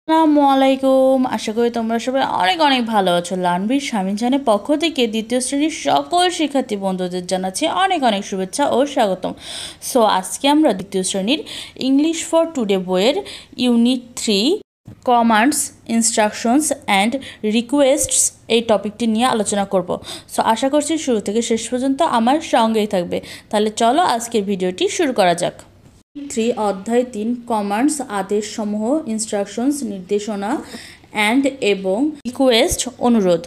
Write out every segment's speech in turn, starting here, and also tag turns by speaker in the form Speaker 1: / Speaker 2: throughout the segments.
Speaker 1: আসসালামু আলাইকুম। আশা করি তোমরা সবাই অনেক অনেক ভালো আছো। লার্নবির স্বামীজানের পক্ষ থেকে দ্বিতীয় শ্রেণীর সকল শিক্ষার্থী বন্ধুদের জানাচ্ছি অনেক অনেক শুভেচ্ছা ও স্বাগতম। সো আজকে আমরা দ্বিতীয় শ্রেণীর ইংলিশ ফর টুডে বইয়ের ইউনিট 3 কমান্ডস, ইনস্ট্রাকশনস অ্যান্ড রিকোয়েস্টস এই টপিকটি নিয়ে আলোচনা করব। সো আশা করছি শুরু থেকে শেষ পর্যন্ত আমার সঙ্গেই থাকবে। তাহলে চলো আজকের ভিডিওটি শুরু করা যাক। 3 অধ্যায় 3 কমান্ডস আদেশ সমূহ, ইনস্ট্রাকশনস নির্দেশনা অ্যান্ড এবং রিকোয়েস্ট অনুরোধ।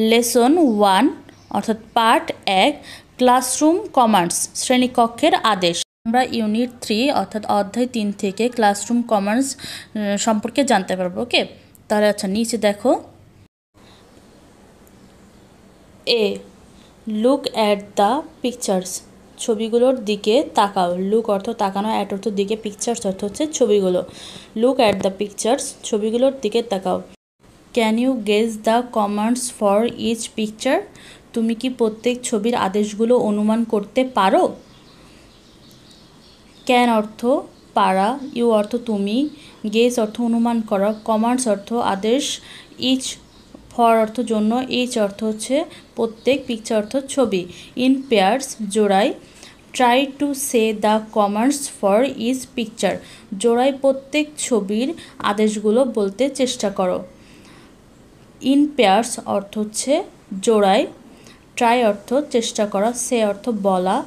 Speaker 1: লেসন 1 অর্থাৎ পার্ট 1 ক্লাসরুম কমান্ডস শ্রেণীকক্ষের আদেশ। আমরা ইউনিট 3 অর্থাৎ অধ্যায় 3 থেকে ক্লাসরুম কমান্ডস সম্পর্কে জানতে পারবো। ওকে, তাহলে আচ্ছা নিচে দেখো। এ লুক অ্যাট দ্য পিকচার্স, ছবিগুলোর দিকে তাকাও। লুক অর্থ তাকানো, অ্যাট অর্থ দিকে, পিকচার্স অর্থ হচ্ছে ছবিগুলো। লুক অ্যাট দ্য পিকচার্স, ছবিগুলোর দিকে তাকাও। Can you guess the commands for each picture, তুমি কি প্রত্যেক ছবির আদেশগুলো অনুমান করতে পারো? ক্যান অর্থ পারা, ইউ অর্থ তুমি, গেস অর্থ অনুমান করা, কমান্ডস অর্থ আদেশ, ইচ ফর অর্থ জন্য, ইচ অর্থ হচ্ছে প্রত্যেক, পিকচার অর্থ ছবি। ইন পেয়ার্স জোড়ায়। Try to say the commands for each picture, জোড়ায় প্রত্যেক ছবির আদেশগুলো বলতে চেষ্টা করো। ইন পেয়ার্স অর্থ হচ্ছে জোড়ায়, ট্রাই অর্থ চেষ্টা করা, সে অর্থ বলা,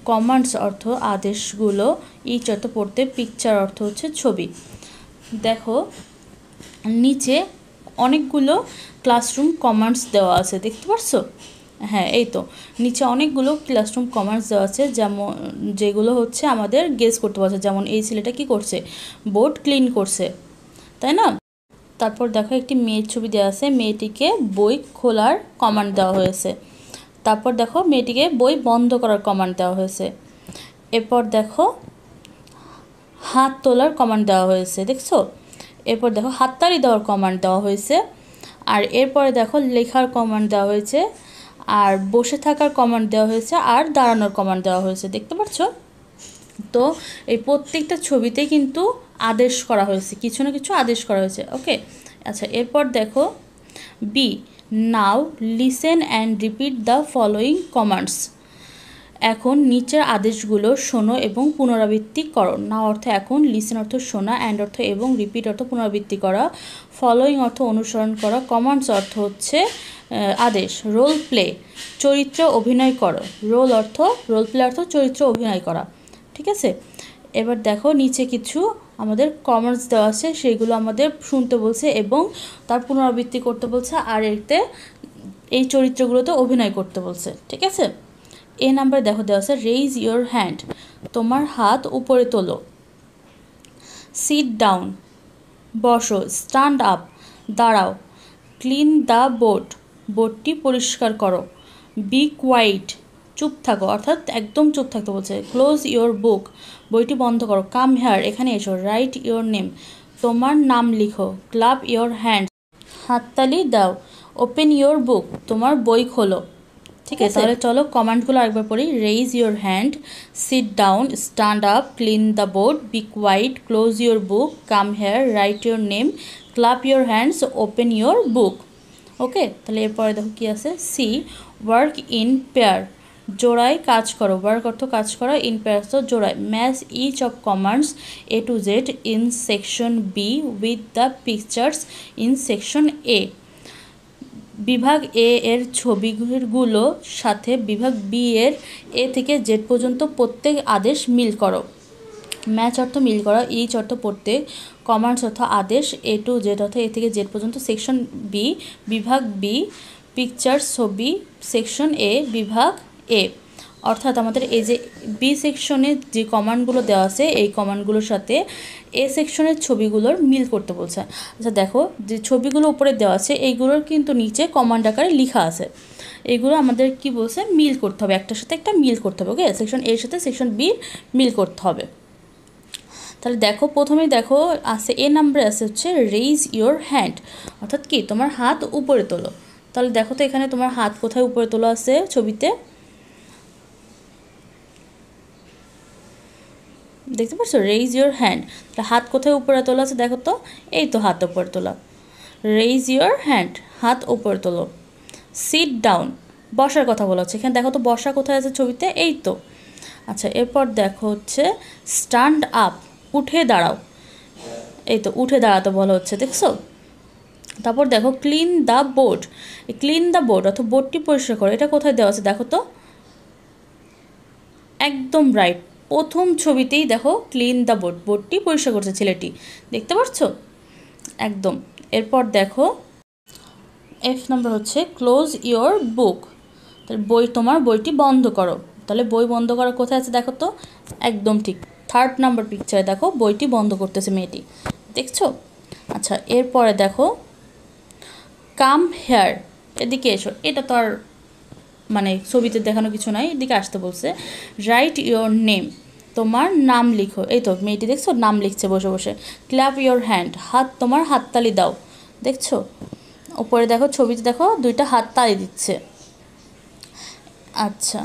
Speaker 1: কমান্ডস অর্থ আদেশগুলো, ইচ অর্থ পড়তে, পিকচার অর্থ হচ্ছে ছবি। দেখো নিচে অনেকগুলো ক্লাসরুম কমান্ডস দেওয়া আছে, দেখতে পারছো? হ্যাঁ, এই তো নিচে অনেকগুলো ক্লাসরুম কমান্ডস দেওয়া আছে, যেমন যেগুলো হচ্ছে আমাদের গেস করতে পারছে। যেমন এই ছেলেটা কি করছে, বোর্ড ক্লিন করছে, তাই না? তারপর দেখো একটি মেয়ের ছবি দেওয়া আছে, মেয়েটিকে বই খোলার কমান্ড দেওয়া হয়েছে। তারপর দেখো মেয়েটিকে বই বন্ধ করার কমান্ড দেওয়া হয়েছে। এরপর দেখো হাত তোলার কমান্ড দেওয়া হয়েছে, দেখছো? এরপর দেখো হাততালি দেওয়ার কমান্ড দেওয়া হয়েছে। আর এরপরে দেখো লেখার কমান্ড দেওয়া হয়েছে, আর বসে থাকার কমান্ড দেওয়া হয়েছে, আর দাঁড়ানোর কমান্ড দেওয়া হয়েছে, দেখতে পাচ্ছ? তো এই প্রত্যেকটা ছবিতে কিন্তু আদেশ করা হয়েছে, কিছু না কিছু আদেশ করা হয়েছে। ওকে, আচ্ছা এরপর দেখো B now listen and repeat the following commands, এখন নিচের আদেশগুলো শোনো এবং পুনরাবৃত্তি করো। নাও অর্থ এখন, লিসেন অর্থ শোনা, অ্যান্ড অর্থ এবং, রিপিট অর্থ পুনরাবৃত্তি করা, ফলোয়িং অর্থ অনুসরণ করা, কমান্ডস অর্থ হচ্ছে আদেশ। রোল প্লে চরিত্র অভিনয় করো, রোল প্লে অর্থ চরিত্র অভিনয় করা, ঠিক আছে? এবার দেখো নিচে কিছু আমাদের কমান্ডস দেওয়া আছে, সেইগুলো আমাদের শুনতে বলছে এবং তার পুনরাবৃত্তি করতে বলছে, আর এতে এই চরিত্রগুলোতে অভিনয় করতে বলছে, ঠিক আছে? এ নাম্বার দেখো দেওয়া আছে রেইজ ইয়োর হ্যান্ড, তোমার হাত উপরে তোলো। সিট ডাউন বসো, স্ট্যান্ড আপ দাঁড়াও, ক্লিন দ্য বোর্ডটি পরিষ্কার করো, বি কোয়াইট চুপ থাকো, অর্থাৎ একদম চুপ থাকতে বলছে। ক্লোজ ইয়োর বুক বইটি বন্ধ করো, কাম হেয়ার এখানে এসো, রাইট ইয়োর নেম তোমার নাম লিখো, ক্লাব ইয়োর হ্যান্ড হাততালি দাও, ওপেন ইয়োর বুক তোমার বই খোলো, ঠিক আছে? তাহলে চলো কমান্ডগুলো আরেকবার পড়ি। Raise your hand, sit down, stand up, clean the board, be quiet, close your book, come here, write your name, clap your hands, open your book. Okay, তাহলে এরপরে দেখো কি আছে। সি ওয়ার্ক ইন পেয়ার, জোড়ায় কাজ করো, work অর্থ কাজ করা, ইন পেয়ার তো জোড়ায়। Match each of commands A to Z in section B with the pictures in section A, বিভাগ এ এর ছবিগুলোর সাথে বিভাগ বি এর এ থেকে জেড পর্যন্ত প্রত্যেক আদেশ মিল করো। ম্যাচ অর্থ মিল করা, ইচ অর্থ প্রত্যেক, কমান্ডস অর্থ আদেশ, এ টু জেড অর্থ এ থেকে জেড পর্যন্ত, সেকশন বি বিভাগ বি, পিকচার ছবি, সেকশন এ বিভাগ এ। অর্থাৎ আমাদের এই যে বি সেকশনে যে কমান্ডগুলো দেওয়া আছে এই কমান্ডগুলোর সাথে এ সেকশনের ছবিগুলোর মিল করতে বলছে। আচ্ছা দেখো যে ছবিগুলো উপরে দেওয়া আছে এইগুলোর কিন্তু নিচে কমান্ড আকারে লেখা আছে, এইগুলো আমাদের কি বলছে মিল করতে হবে, একটার সাথে একটা মিল করতে হবে। ওকে, সেকশন এর সাথে সেকশন বির মিল করতে হবে। তাহলে দেখো প্রথমেই দেখো আছে এ নাম্বারে আছে হচ্ছে রেইজ ইয়োর হ্যান্ড, অর্থাৎ কি তোমার হাত উপরে তোলো। তাহলে দেখো তো এখানে তোমার হাত কোথায় উপরে তোলা আছে ছবিতে, দেখতে পাচ্ছ, রেইজ ইউর হ্যান্ড। হাত কোথায় উপরে তোলা আছে দেখো তো, এই তো হাত উপরে তোলা। রেইজ ইউর হ্যান্ড, হাত উপরে তোলো। সিট ডাউন, বসার কথা বলা হচ্ছে। এখানে দেখো তো বসা কোথায় আছে ছবিতে, এই তো। আচ্ছা, এরপর দেখো হচ্ছে স্ট্যান্ড আপ, উঠে দাঁড়াও। এই তো উঠে দাঁড়াতে বলা হচ্ছে, দেখছো। তারপর দেখো clean the board, clean the board অর্থাৎ বোর্ডটি পরিষ্কার করো। এটা কোথায় দেওয়া আছে দেখো তো, একদম রাইট, প্রথম ছবিতেই দেখো ক্লিন দ্য বোর্ড, বোর্ডটি পরিষ্কার করছে ছেলেটি, দেখতে পাচ্ছ একদম। এরপর দেখো এফ নাম্বার হচ্ছে ক্লোজ ইয়োর বুক, তাহলে তোমার বইটি বন্ধ করো। তাহলে বই বন্ধ করা কোথায় আছে দেখো তো, একদম ঠিক 3rd নাম্বার পিকচারে দেখো বইটি বন্ধ করতেছে মেয়েটি, দেখছো। আচ্ছা, এরপরে দেখো কাম হেয়ার, এদিকে এসো। এটা তো আর মানে ছবিতে দেখানো কিছু নাই, এদিকে আসতে বলছে। রাইট ইয়োর নেম, তোমার নাম লিখো। এই তো মেয়েটি দেখছো নাম লিখছে বসে বসে। ক্ল্যাপ ইয়োর হ্যান্ড, তোমার হাততালি দাও, দেখছো। উপরে দেখো ছবিতে দেখো দুইটা হাততালি দিচ্ছে। আচ্ছা,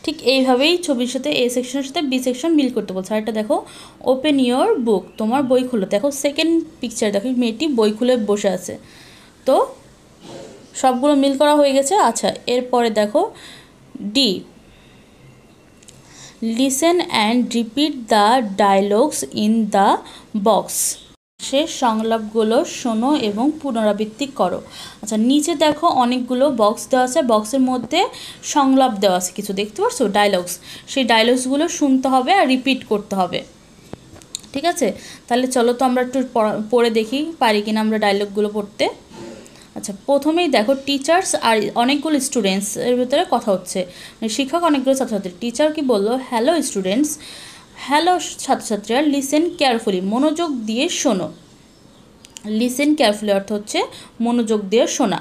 Speaker 1: ঠিক এইভাবেই ছবির সাথে এ সেকশনের সাথে বি সেকশন মিল করতে বলছে। আর এটা দেখো ওপেন ইয়োর বুক, তোমার বই খুলো। দেখো সেকেন্ড পিকচার দেখো মেয়েটি বই খুলে বসে আছে, তো সবগুলো মিল করা হয়ে গেছে। আচ্ছা, এরপরে দেখো D, listen and repeat the dialogues in the box, say সংলাপগুলো শোনো এবং পুনরাবৃত্তি করো। আচ্ছা, নিচে দেখো অনেকগুলো বক্স দেওয়া আছে, বক্সের মধ্যে সংলাপ দেওয়া আছে কিছু, দেখতে পাচ্ছ ডায়লগস। সেই ডায়লগসগুলো শুনতে হবে আর রিপিট করতে হবে, ঠিক আছে। তাহলে চলো তো আমরা একটু পড়ে দেখি পারি কিনা আমরা ডায়লগগুলো পড়তে। আচ্ছা, প্রথমেই দেখো টিচার্স আর অনেকগুলো স্টুডেন্টস এর ভিতরে কথা হচ্ছে, মানে শিক্ষক অনেকগুলো ছাত্রছাত্রী। টিচার কি বললো, হ্যালো স্টুডেন্টস, হ্যালো ছাত্রছাত্রীরা, লিসেন কেয়ারফুলি, মনোযোগ দিয়ে শোনো। লিসেন কেয়ারফুলি অর্থ হচ্ছে মনোযোগ দিয়ে শোনা,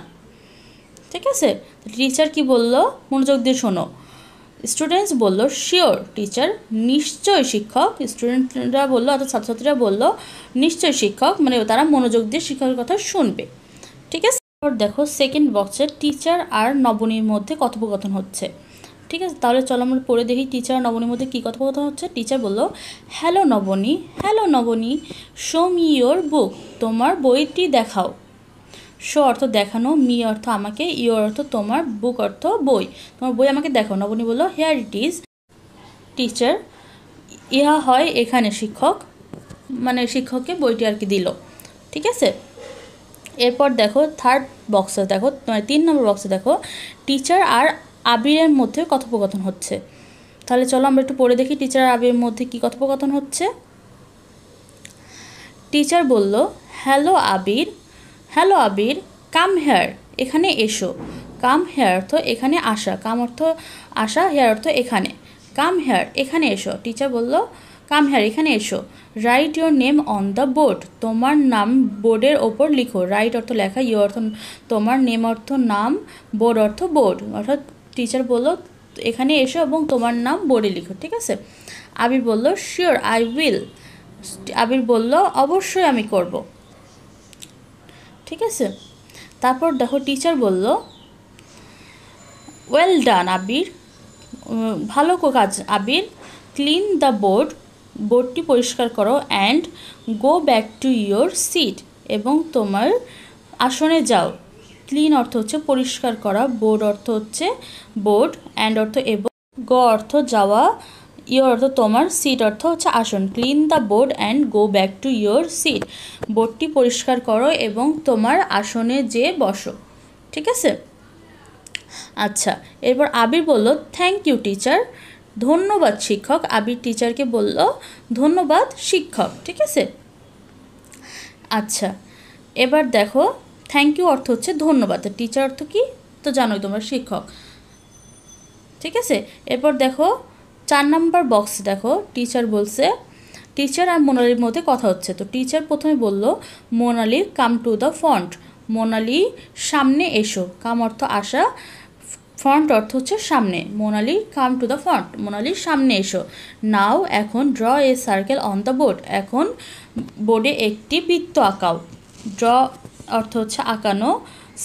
Speaker 1: ঠিক আছে। টিচার কি বললো, মনোযোগ দিয়ে শোনো। স্টুডেন্টস বললো শিওর টিচার, নিশ্চয় শিক্ষক। স্টুডেন্টরা বললো অর্থাৎ ছাত্রছাত্রীরা বললো নিশ্চয় শিক্ষক, মানে তারা মনোযোগ দিয়ে শিক্ষকের কথা শুনবে, ঠিক আছে। দেখো সেকেন্ড বক্সে টিচার আর নবনীর মধ্যে কথোপকথন হচ্ছে, ঠিক আছে। তাহলে চলো আমরা পড়ে দেখি টিচার আর নবনীর মধ্যে কী কথোপকথন হচ্ছে। টিচার বললো hello Nabani, show me your book, তোমার বইটি দেখাও। শো অর্থ দেখানো, মি অর্থ আমাকে, ইয়োর অর্থ তোমার, বুক অর্থ বই, তোমার বই আমাকে দেখাও। নবনী বললো হেয়ার ইট ইজ। টিচার, ইহা হয় এখানে, শিক্ষক মানে শিক্ষককে বইটি আর কি দিল, ঠিক আছে। এরপর দেখো থার্ড বক্সে দেখো, মানে 3 নম্বর বক্সে দেখো টিচার আর আবিরের মধ্যে কথোপকথন হচ্ছে। তাহলে চলো আমরা একটু পড়ে দেখি টিচার আর আবিরের মধ্যে কী কথোপকথন হচ্ছে। টিচার বলল হ্যালো আবির, কাম হেয়ার, এখানে এসো। কাম হেয়ার অর্থ এখানে আসা, কাম অর্থ আসা, হেয়ার অর্থ এখানে। কাম হেয়ার, এখানে এসো। টিচার বলল কাম হেয়ার, এখানে এসো। Right your name on the board, তোমার নাম বোর্ডের ওপর লিখো। রাইট অর্থ লেখা, ইয়োর অর্থ তোমার, নেম অর্থ নাম, বোর্ড অর্থ বোর্ড, অর্থাৎ টিচার বলল এখানে এসো এবং তোমার নাম বোর্ডে লিখো, ঠিক আছে। আবির বলল শিওর আই উইল, আবির বলল অবশ্যই আমি করব, ঠিক আছে। তারপর দেখো টিচার বলল ওয়েল ডান আবির, ভালো কাজ আবির। ক্লিন দ্য বোর্ড, বোর্ডটি পরিষ্কার করো। And go back to your seat, এবং তোমার আসনে যাও। ক্লিন অর্থ হচ্ছে পরিষ্কার করা, বোর্ড অর্থ হচ্ছে বোর্ড, অ্যান্ড অর্থ এবং, গো অর্থ যাওয়া, ইয়োর অর্থ তোমার, সিট অর্থ হচ্ছে আসন। Clean the board and go back to your seat, বোর্ডটি পরিষ্কার করো এবং তোমার আসনে যেয়ে বসো, ঠিক আছে। আচ্ছা, এরপর আবির বলল থ্যাংক ইউ টিচার, ধন্যবাদ শিক্ষক। আবির টিচারকে বলল ধন্যবাদ শিক্ষক, ঠিক আছে। আচ্ছা, এবার দেখো থ্যাংক ইউ অর্থ হচ্ছে ধন্যবাদ, টিচার অর্থ কি তো জানোই তোমরা, শিক্ষক, ঠিক আছে। এরপর দেখো 4 নম্বর বক্স দেখো টিচার বলছে, টিচার আর মোনালির মধ্যে কথা হচ্ছে। তো টিচার প্রথমে বলল Monali come to the front, Monali সামনে এসো। কাম অর্থ আসা, ফ্রন্ট অর্থ হচ্ছে সামনে। Monali come to the front, মোনালির সামনে এসো। নাও এখন draw a circle on the board, এখন বোর্ডে একটি বৃত্ত আঁকাও। ড্র অর্থ হচ্ছে আঁকানো,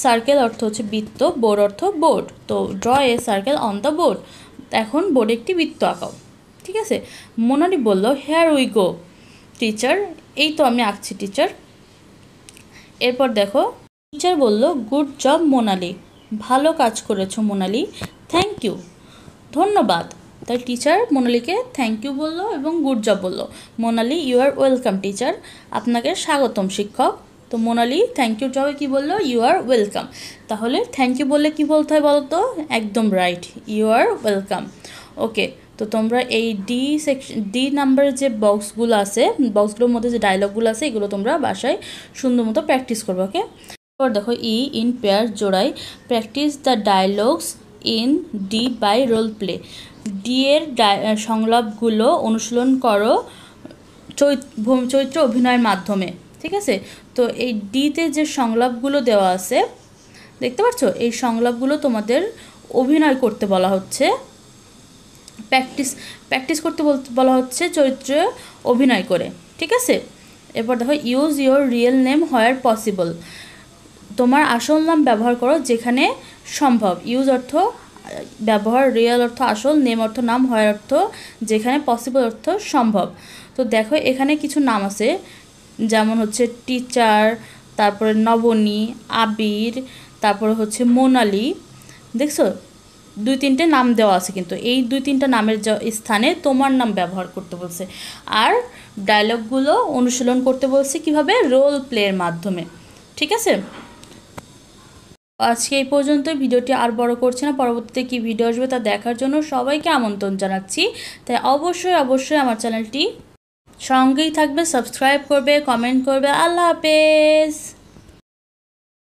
Speaker 1: সার্কেল অর্থ হচ্ছে বৃত্ত, বোর্ড অর্থ বোর্ড। তো draw a circle on the board, এখন বোর্ডে একটি বৃত্ত আঁকাও, ঠিক আছে। মোনালি বলল হেয়ার উই গো টিচার, এই তো আমি আঁকছি টিচার। এরপর দেখো টিচার বলল গুড জব মোনালি, ভালো কাজ করেছো মোনালি, থ্যাংক ইউ, ধন্যবাদ। তাই টিচার মোনালিকে থ্যাংক ইউ বলল এবং গুড জব বলল। Monali you are welcome teacher, আপনাকে স্বাগতম শিক্ষক। তো মোনালি থ্যাংক ইউর জবাবে কী বললো, ইউ আর ওয়েলকাম। তাহলে থ্যাংক ইউ বললে কী বলতে হয় বলো তো, একদম রাইট, ইউ আর ওয়েলকাম। ওকে, তো তোমরা এই ডি নাম্বারের যে বক্সগুলো আছে, বক্সগুলোর মধ্যে যে ডায়লগগুলো আছে, এগুলো তোমরা বাসায় সুন্দর মতো প্র্যাকটিস করবে। ওকে, এরপর দেখো ই ইন পেয়ার জোড়াই, practice the dialogues in D by role play. D এর সংলাপগুলো অনুশীলন করো চরিত্র অভিনয়ের মাধ্যমে। ঠিক আছে, তো এই ডিতে যে সংলাপগুলো দেওয়া আছে দেখতে পাচ্ছ, এই সংলাপগুলো তোমাদের অভিনয় করতে বলা হচ্ছে, প্র্যাকটিস করতে বলা হচ্ছে চরিত্রে অভিনয় করে। ঠিক আছে, এরপর দেখো use your real name where possible, তোমার আসল নাম ব্যবহার করো যেখানে সম্ভব। ইউজ অর্থ ব্যবহার, রিয়েল অর্থ আসল, নেম অর্থ নাম, হয় অর্থ যেখানে, পসিবল অর্থ সম্ভব। তো দেখো এখানে কিছু নাম আছে, যেমন হচ্ছে টিচার, তারপরে নবনী, আবির, তারপরে হচ্ছে মোনালি। দেখছো 2-3টে নাম দেওয়া আছে, কিন্তু এই 2-3টা নামের স্থানে তোমার নাম ব্যবহার করতে বলছে। আর ডায়লগগুলো অনুশীলন করতে বলছে কিভাবে, রোল প্লের মাধ্যমে। ঠিক আছে, আজকে এই পর্যন্ত, ভিডিওটি আর বড় করছি না, পরবর্তীতে কি ভিডিও আসবে তা দেখার জন্য সবাইকে আমন্ত্রণ জানাচ্ছি। তাই অবশ্যই আমার চ্যানেলটি সঙ্গেই থাকবে, সাবস্ক্রাইব করবে, কমেন্ট করবে। আল্লাহ হাফেজ।